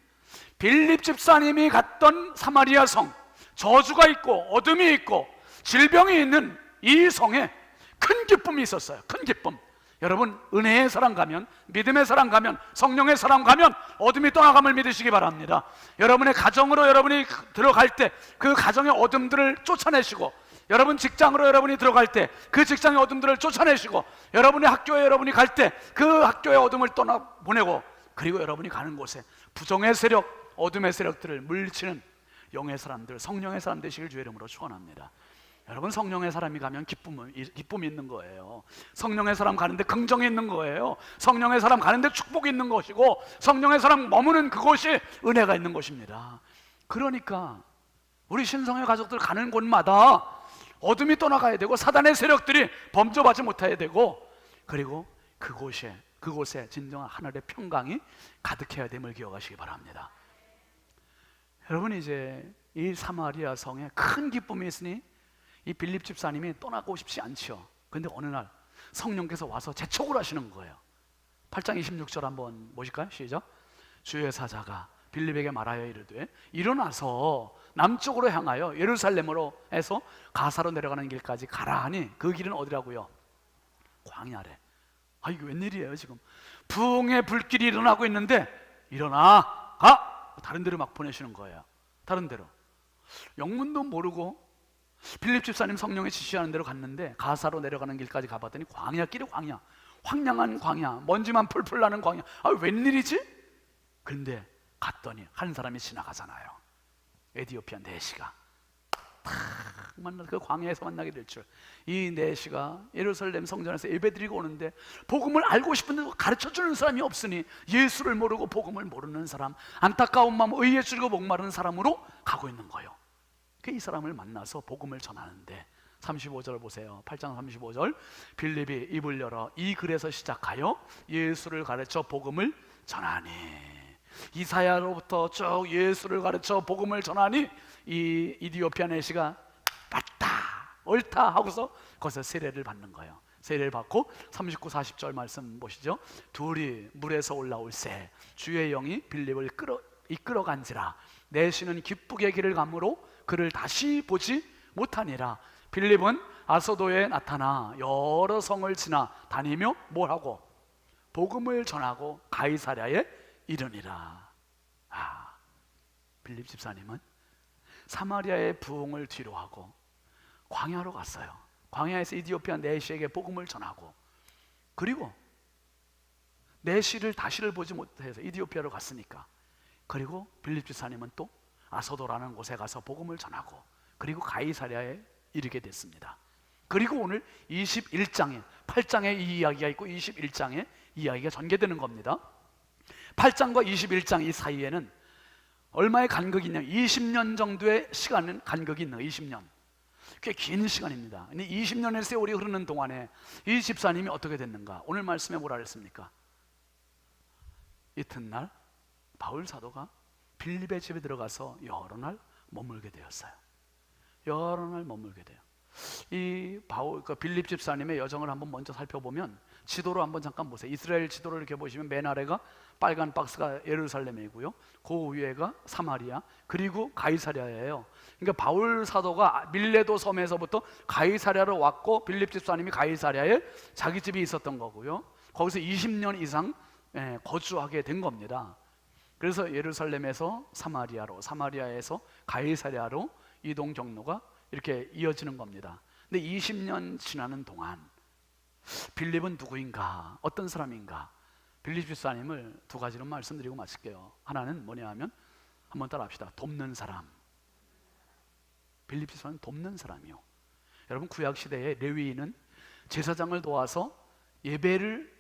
빌립 집사님이 갔던 사마리아 성, 저주가 있고 어둠이 있고 질병이 있는 이 성에 큰 기쁨이 있었어요. 큰 기쁨. 여러분, 은혜의 사람 가면, 믿음의 사람 가면, 성령의 사람 가면 어둠이 떠나감을 믿으시기 바랍니다. 여러분의 가정으로 여러분이 들어갈 때 그 가정의 어둠들을 쫓아내시고, 여러분 직장으로 여러분이 들어갈 때 그 직장의 어둠들을 쫓아내시고, 여러분의 학교에 여러분이 갈 때 그 학교의 어둠을 떠나보내고, 그리고 여러분이 가는 곳에 부정의 세력, 어둠의 세력들을 물리치는 영의 사람들, 성령의 사람 되시길 주의 이름으로 축원합니다. 여러분, 성령의 사람이 가면 기쁨이 있는 거예요. 성령의 사람 가는데 긍정이 있는 거예요. 성령의 사람 가는데 축복이 있는 것이고, 성령의 사람 머무는 그곳이 은혜가 있는 것입니다. 그러니까 우리 신성의 가족들 가는 곳마다 어둠이 떠나가야 되고 사단의 세력들이 범접하지 못해야 되고, 그리고 그곳에 진정한 하늘의 평강이 가득해야 됨을 기억하시기 바랍니다. 여러분, 이제 이 사마리아 성에 큰 기쁨이 있으니 이 빌립 집사님이 떠나고 싶지 않지요. 그런데 어느 날 성령께서 와서 재촉을 하시는 거예요. 8장 26절 한번 보실까요? 시작. 주의 사자가 빌립에게 말하여 이르되 일어나서 남쪽으로 향하여 예루살렘으로 해서 가사로 내려가는 길까지 가라 하니 그 길은 어디라고요? 광야래. 이게 웬일이에요? 지금 부흥의 불길이 일어나고 있는데 일어나 가! 다른 데로 막 보내시는 거예요. 다른 데로. 영문도 모르고 빌립 집사님 성령에 지시하는 대로 갔는데 가사로 내려가는 길까지 가봤더니 광야길이 광야, 황량한 광야, 먼지만 풀풀 나는 광야. 웬일이지? 근데 갔더니 한 사람이 지나가잖아요. 에디오피아 내시가 그 광야에서 만나게 될 줄. 이 내시가 예루살렘 성전에서 예배드리고 오는데 복음을 알고 싶은데 가르쳐주는 사람이 없으니 예수를 모르고 복음을 모르는 사람, 안타까운 마음, 의에 줄고 목마른 사람으로 가고 있는 거예요. 이 사람을 만나서 복음을 전하는데 35절 보세요. 8장 35절. 빌립이 입을 열어 이 글에서 시작하여 예수를 가르쳐 복음을 전하니, 이사야로부터 쭉 예수를 가르쳐 복음을 전하니 이 이디오피아 내시가 맞다 옳다 하고서 거기서 세례를 받는 거예요. 세례를 받고 39, 40절 말씀 보시죠. 둘이 물에서 올라올새 주의 영이 빌립을 이끌어간지라. 내시는 기쁘게 길을 가므로 그를 다시 보지 못하니라. 빌립은 아소도에 나타나 여러 성을 지나 다니며 뭘 하고? 복음을 전하고 가이사랴에 이르니라. 빌립 집사님은 사마리아의 부흥을 뒤로하고 광야로 갔어요. 광야에서 이디오피아 내시에게 복음을 전하고, 그리고 내시를 다시를 보지 못해서 이디오피아로 갔으니까, 그리고 빌립 집사님은 또 아소도라는 곳에 가서 복음을 전하고, 그리고 가이사랴에 이르게 됐습니다. 그리고 오늘 21장에 8장에 이 이야기가 있고 21장에 이야기가 전개되는 겁니다. 8장과 21장 이 사이에는 얼마의 간극이 있냐면 20년 정도의 시간 간극이 있는 거예요. 20년. 꽤 긴 시간입니다. 근데 20년의 세월이 흐르는 동안에 이 집사님이 어떻게 됐는가? 오늘 말씀에 뭐라 그랬습니까? 이튿날 바울 사도가 빌립의 집에 들어가서 여러 날 머물게 되었어요. 여러 날 머물게 돼요. 이 바울, 빌립 집사님의 여정을 한번 먼저 살펴보면, 지도로 한번 잠깐 보세요. 이스라엘 지도를 이렇게 보시면 맨 아래가 빨간 박스가 예루살렘이고요, 그 위에가 사마리아, 그리고 가이사랴예요. 그러니까 바울 사도가 밀레도 섬에서부터 가이사랴로 왔고, 빌립 집사님이 가이사랴에 자기 집이 있었던 거고요, 거기서 20년 이상 거주하게 된 겁니다. 그래서 예루살렘에서 사마리아로, 사마리아에서 가이사랴로 이동 경로가 이렇게 이어지는 겁니다. 근데 20년 지나는 동안 빌립은 누구인가? 어떤 사람인가? 빌립 집사님을 두 가지로 말씀드리고 마칠게요. 하나는 뭐냐 하면, 한번 따라합시다. 돕는 사람. 빌립 집사님은 돕는 사람이요. 여러분, 구약시대에 레위인은 제사장을 도와서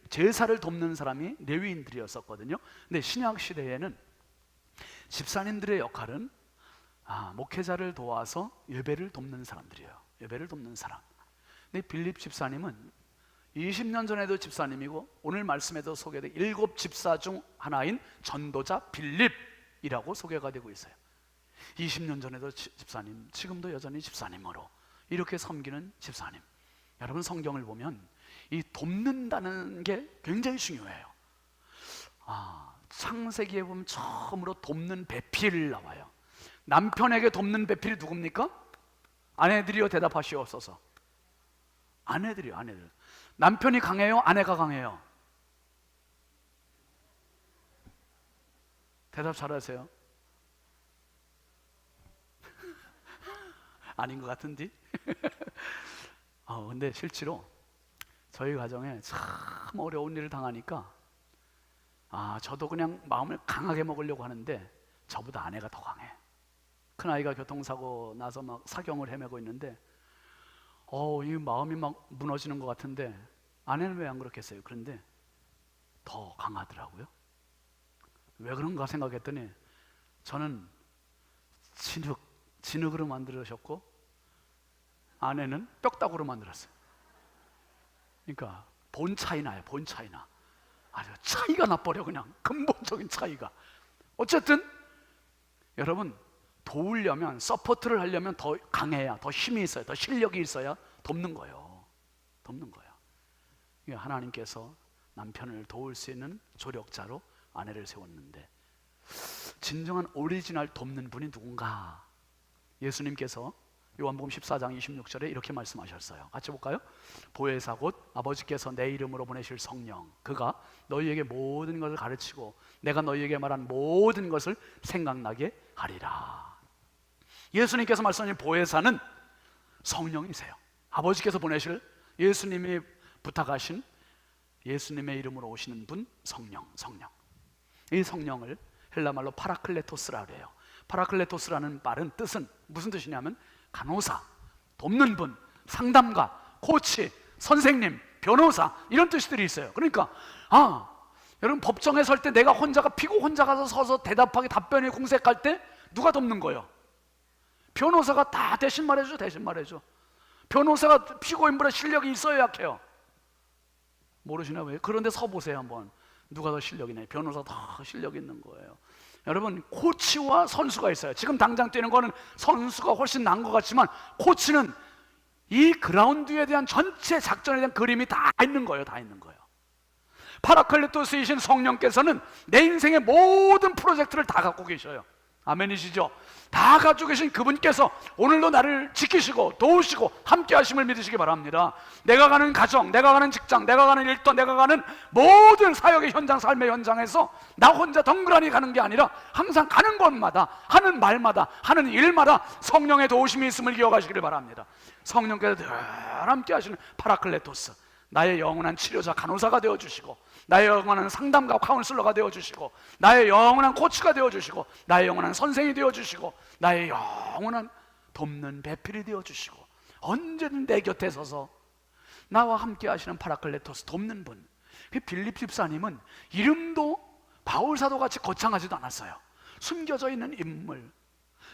제사를 돕는 사람이 레위인들이었었거든요. 근데 신약시대에는 집사님들의 역할은 목회자를 도와서 예배를 돕는 사람들이에요. 예배를 돕는 사람. 근데 빌립 집사님은 20년 전에도 집사님이고, 오늘 말씀에도 소개된 7 집사 중 하나인 전도자 빌립이라고 소개가 되고 있어요. 20년 전에도 집사님, 지금도 여전히 집사님으로 이렇게 섬기는 집사님. 여러분, 성경을 보면 이 돕는다는 게 굉장히 중요해요. 창세기에 보면 처음으로 돕는 배필 나와요. 남편에게 돕는 배필이 누굽니까? 아내들이여 대답하시옵소서. 아내들이요, 아내들. 남편이 강해요? 아내가 강해요? 대답 잘하세요. 아닌 것 같은데? 근데 실제로 저희 가정에 참 어려운 일을 당하니까 저도 그냥 마음을 강하게 먹으려고 하는데 저보다 아내가 더 강해. 큰아이가 교통사고 나서 막 사경을 헤매고 있는데 이 마음이 막 무너지는 것 같은데, 아내는 왜 안 그렇겠어요? 그런데 더 강하더라고요. 왜 그런가 생각했더니, 저는 진흙으로 만들으셨고 아내는 뼈다구로 만들었어요. 그러니까 본 차이 나요. 본 차이 나. 아주 차이가 나버려. 그냥 근본적인 차이가. 어쨌든 여러분, 도우려면, 서포트를 하려면 더 강해야, 더 힘이 있어야, 더 실력이 있어야 돕는 거예요. 돕는 거예요. 하나님께서 남편을 도울 수 있는 조력자로 아내를 세웠는데, 진정한 오리지널 돕는 분이 누군가? 예수님께서 요한복음 14장 26절에 이렇게 말씀하셨어요. 같이 볼까요? 보혜사 곧 아버지께서 내 이름으로 보내실 성령, 그가 너희에게 모든 것을 가르치고 내가 너희에게 말한 모든 것을 생각나게 하리라. 예수님께서 말씀하신 보혜사는 성령이세요. 아버지께서 보내실, 예수님이 부탁하신, 예수님의 이름으로 오시는 분, 성령. 이 성령을 헬라말로 파라클레토스라 그래요. 파라클레토스라는 말은 뜻은 무슨 뜻이냐면, 간호사, 돕는 분, 상담가, 코치, 선생님, 변호사, 이런 뜻들이 있어요. 그러니까 여러분, 법정에 설 때 내가 혼자가 피고 혼자 가서 서서 대답하기, 답변에 공색할 때 누가 돕는 거예요? 변호사가 다 대신 말해줘. 변호사가 피고인보다 실력이 있어야 약해요. 모르시나 왜? 그런데 서보세요 한번. 누가 더 실력이 있나요? 변호사가 더 실력이 있는 거예요. 여러분, 코치와 선수가 있어요. 지금 당장 뛰는 거는 선수가 훨씬 나은 것 같지만, 코치는 이 그라운드에 대한 전체 작전에 대한 그림이 다 있는 거예요. 다 있는 거예요. 파라클리토스이신 성령께서는 내 인생의 모든 프로젝트를 다 갖고 계셔요. 아멘이시죠? 다 가지고 계신 그분께서 오늘도 나를 지키시고 도우시고 함께 하심을 믿으시기 바랍니다. 내가 가는 가정, 내가 가는 직장, 내가 가는 일터, 내가 가는 모든 사역의 현장, 삶의 현장에서 나 혼자 덩그러니 가는 게 아니라 항상 가는 곳마다, 하는 말마다, 하는 일마다 성령의 도우심이 있음을 기억하시기를 바랍니다. 성령께서 늘 함께 하시는 파라클레토스, 나의 영원한 치료자, 간호사가 되어주시고, 나의 영원한 상담가, 카운슬러가 되어주시고, 나의 영원한 코치가 되어주시고, 나의 영원한 선생이 되어주시고, 나의 영원한 돕는 배필이 되어주시고, 언제든 내 곁에 서서 나와 함께 하시는 파라클레토스, 돕는 분. 빌립 집사님은 이름도 바울 사도같이 거창하지도 않았어요. 숨겨져 있는 인물,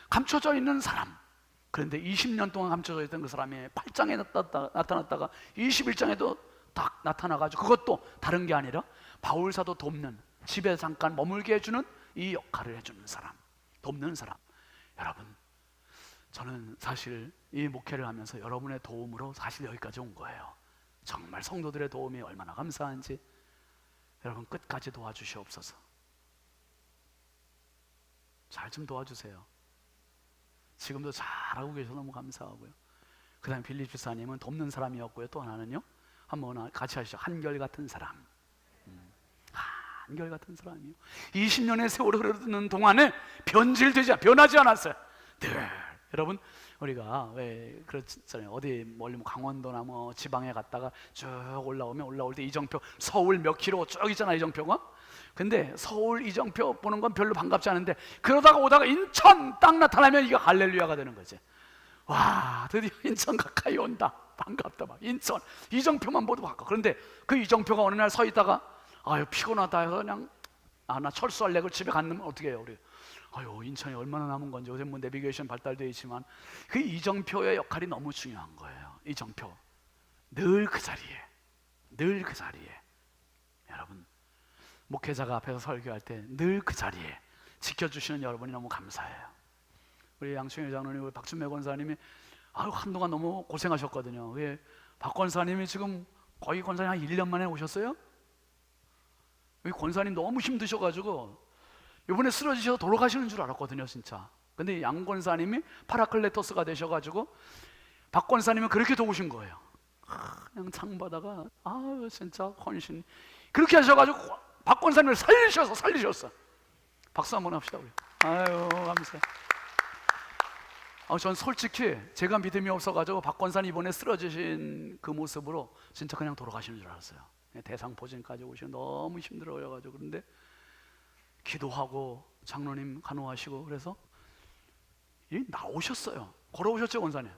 감춰져 있는 사람. 그런데 20년 동안 감춰져 있던 그 사람이 8장에 나타났다가 21장에도 딱 나타나가지고, 그것도 다른 게 아니라 바울 사도 돕는, 집에 잠깐 머물게 해주는 이 역할을 해주는 사람, 돕는 사람. 여러분, 저는 사실 이 목회를 하면서 여러분의 도움으로 사실 여기까지 온 거예요. 정말 성도들의 도움이 얼마나 감사한지 여러분 끝까지 도와주시옵소서. 잘 좀 도와주세요. 지금도 잘하고 계셔서 너무 감사하고요. 그 다음에 빌립 집사님은 돕는 사람이었고요. 또 하나는요, 한번 같이 하시죠. 한결같은 사람. 한결같은 사람이요. 20년의 세월이 흐르는 동안에 변하지 않았어요. 늘 여러분, 우리가 왜 그렇잖아요. 어디 멀리 뭐 강원도나 뭐 지방에 갔다가 쭉 올라올 때 이정표 서울 몇 킬로 쭉 있잖아, 이정표가. 근데 서울 이정표 보는 건 별로 반갑지 않은데, 그러다가 오다가 인천 딱 나타나면 이거 할렐루야가 되는 거지. 와, 드디어 인천 가까이 온다. 반갑다. 막 인천 이정표만 보도 반갑고. 그런데 그 이정표가 어느 날 서 있다가 아유 피곤하다 해서 그냥 나 철수할래. 그 집에 갔는면 어떻게 해요 우리? 아유 인천이 얼마나 남은 건지. 요새 뭐 내비게이션 발달되어 있지만 그 이정표의 역할이 너무 중요한 거예요. 이정표 늘 그 자리에, 늘 그 자리에. 여러분, 목회자가 앞에서 설교할 때 늘 그 자리에 지켜주시는 여러분이 너무 감사해요. 우리 양충일 장로님, 우리 박준매 권사님이 한동안 너무 고생하셨거든요. 왜 박 권사님이 지금 거의 권사님 한 1년 만에 오셨어요? 우리 권사님 너무 힘드셔가지고 이번에 쓰러지셔서 돌아가시는 줄 알았거든요, 진짜. 근데 양 권사님이 파라클레토스가 되셔가지고 박 권사님은 그렇게 도우신 거예요. 그냥 창받아가 진짜 헌신 그렇게 하셔가지고 박 권사님을 살리셨어. 박수 한번 합시다 우리. 아유 감사해요. 전 솔직히 제가 믿음이 없어가지고 박 권사님 이번에 쓰러지신 그 모습으로 진짜 그냥 돌아가시는 줄 알았어요. 대상포진까지 오시면 너무 힘들어가지고. 그런데 기도하고 장로님 간호하시고 그래서 나오셨어요. 걸어오셨죠, 권사님?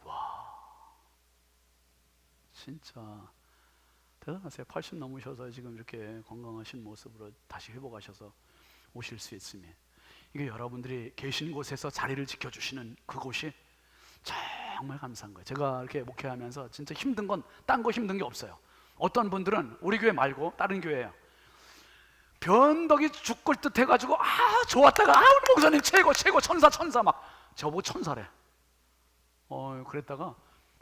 와, 진짜 대단하세요. 80 넘으셔서 지금 이렇게 건강하신 모습으로 다시 회복하셔서 오실 수 있으니, 이게 여러분들이 계신 곳에서 자리를 지켜주시는 그곳이 정말 감사한 거예요. 제가 이렇게 목회하면서 진짜 힘든 건 딴 거 힘든 게 없어요. 어떤 분들은 우리 교회 말고 다른 교회예요. 변덕이 죽을 듯 해가지고 좋았다가 우리 목사님 최고 천사 막 저보고 천사래. 그랬다가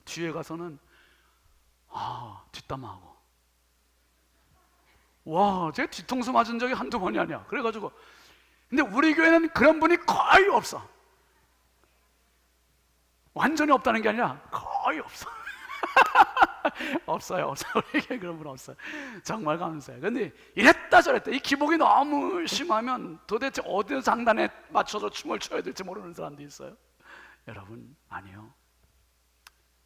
뒤에 가서는 뒷담화하고, 와, 제가 뒤통수 맞은 적이 한두 번이 아니야. 그래가지고, 근데 우리 교회는 그런 분이 거의 없어. 완전히 없다는 게 아니라 거의 없어. 없어요. 우리 교회 그런 분 없어요. 정말 감사해요. 근데 이랬다 저랬다 이 기복이 너무 심하면 도대체 어느 장단에 맞춰서 춤을 춰야 될지 모르는 사람도 있어요. 여러분, 아니요.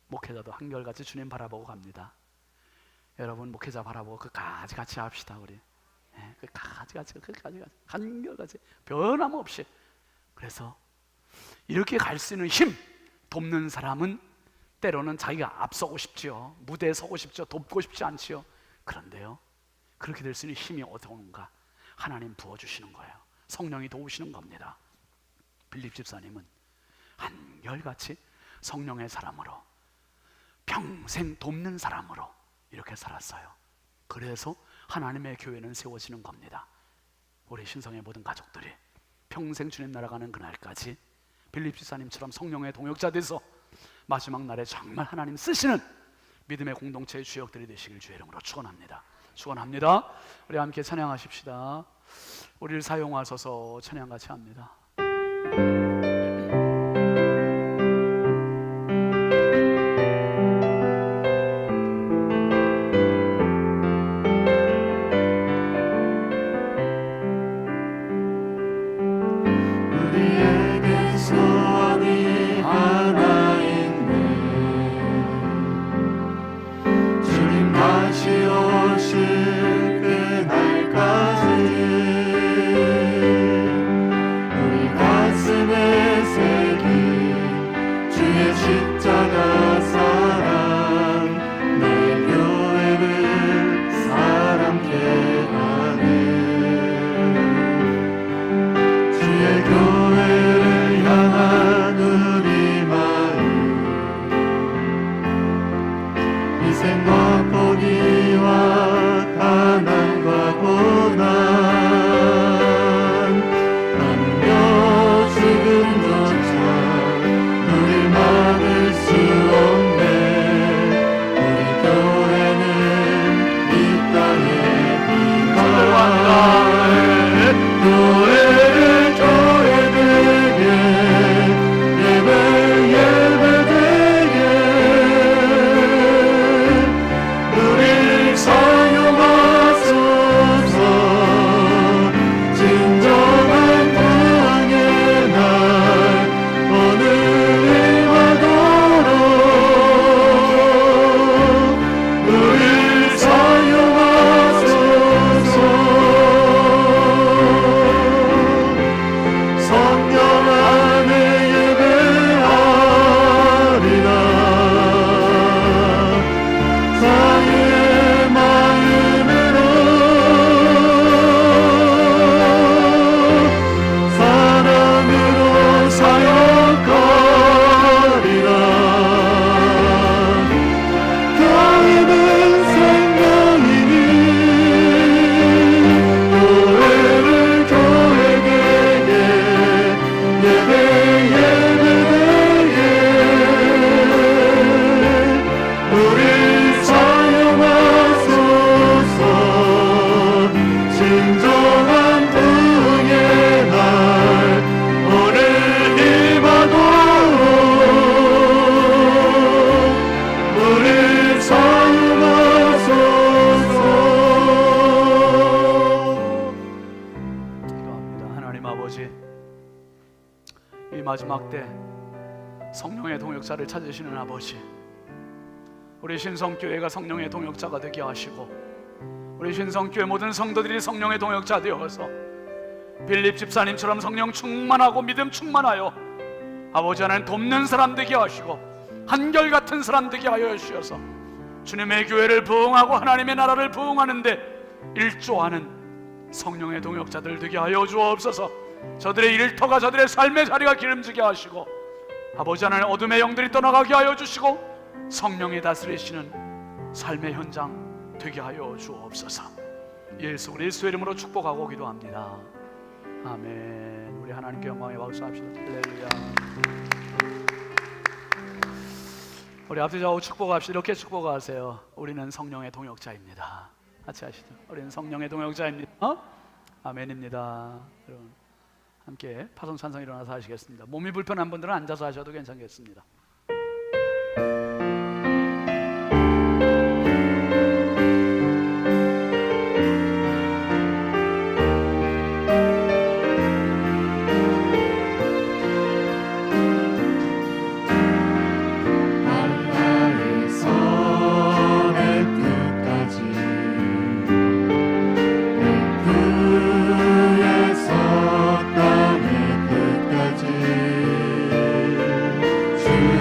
목회자도 한결같이 주님 바라보고 갑니다. 여러분, 목회자 바라보고 끝까지 같이 합시다 우리. 끝까지 한결같이 변함없이. 그래서 이렇게 갈 수 있는 힘, 돕는 사람은 때로는 자기가 앞서고 싶지요. 무대에 서고 싶죠. 돕고 싶지 않지요. 그런데요, 그렇게 될 수 있는 힘이 어디서 오는가? 하나님 부어주시는 거예요. 성령이 도우시는 겁니다. 빌립 집사님은 한결같이 성령의 사람으로, 평생 돕는 사람으로 이렇게 살았어요. 그래서 하나님의 교회는 세워지는 겁니다. 우리 신성의 모든 가족들이 평생 주님 나라가는 그날까지 빌립 집사님처럼 성령의 동역자 돼서 마지막 날에 정말 하나님 쓰시는 믿음의 공동체의 주역들이 되시길 주의 이름으로 축원합니다. 축원합니다. 우리 함께 찬양하십시다. 우리를 사용하소서. 찬양 같이 합니다. 우리에게 소원이 하나 있네. 주님 다시 오실 그날까지 우리 가슴에 새긴 주의 십자가 사랑, 너의 교회를 사랑케 하네. 주의 교회를 향한 우리 마음, 희생과 포기와 가난과 고난, 하며 죽음조차 우릴 막을 수 없네. 우리 교회는 이 땅의 비가 교회를 교회되게, 예배 예배되게 우릴 사용하소서. 진정한 구원의 날 오늘 임하도록 우릴 사용하소서. 성령 안에 예배하리라. 자유의 마음으로 사랑으로 사역하리라. 교회는 생명이니 교회를 교회되게, 예배 예배되게 우릴 사용하소서. 진정한 부흥의 날 오늘 임하도록 우릴 사용하소서. 기도합니다. 하나님 아버지, 이 마지막 때 성령의 동역자를 찾으시는 아버지, 우리 신성교회가 성령의 동역자가 되게 하시고 우리 신성교회 모든 성도들이 성령의 동역자 되어서 빌립 집사님처럼 성령 충만하고 믿음 충만하여 아버지 하나님 돕는 사람 되게 하시고 한결같은 사람 되게 하여 주셔서 주님의 교회를 부흥하고 하나님의 나라를 부흥하는데 일조하는 성령의 동역자들 되게 하여 주옵소서. 저들의 일터가 저들의 삶의 자리가 기름지게 하시고 아버지 하나님 어둠의 영들이 떠나가게 하여 주시고 성령이 다스리시는 삶의 현장 되게 하여 주옵소서. 예수 그리스도의 이름으로 축복하고 기도합니다. 아멘. 우리 하나님께 영광의 박수합시다. 할렐루야. 우리 앞뒤 좌우 축복합시다. 이렇게 축복하세요. 우리는 성령의 동역자입니다. 같이 하시죠. 우리는 성령의 동역자입니다. 아멘입니다. 여러분 함께 파송찬송 일어나서 하시겠습니다. 몸이 불편한 분들은 앉아서 하셔도 괜찮겠습니다. 주의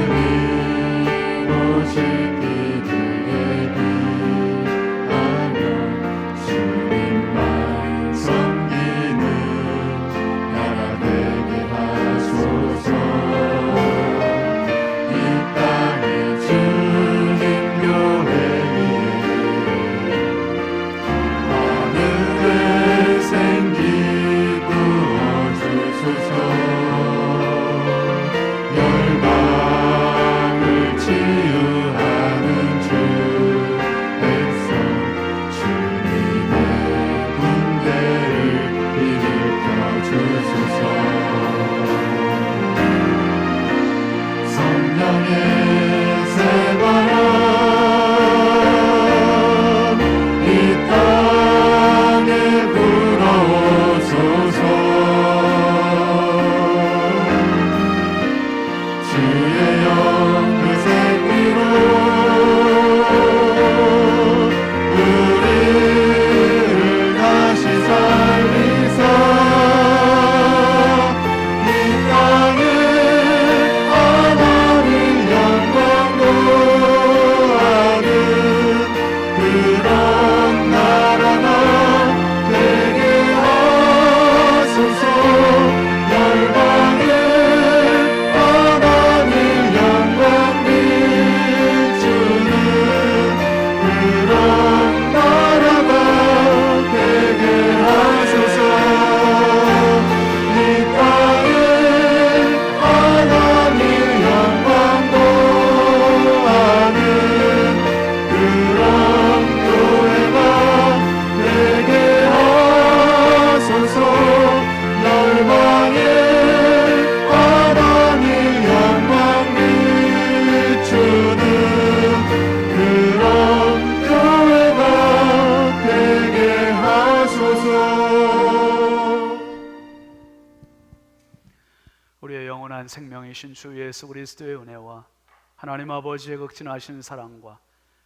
영원한 생명이신 주 예수 그리스도의 은혜와 하나님 아버지의 극진하신 사랑과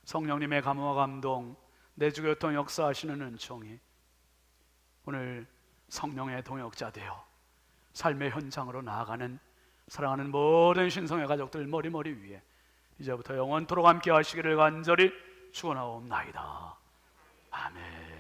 성령님의 감화 감동, 내주교통 역사하시는 은총이 오늘 성령의 동역자 되어 삶의 현장으로 나아가는 사랑하는 모든 신성의 가족들 머리머리 위에 이제부터 영원토록 함께 하시기를 간절히 축원하옵나이다. 아멘.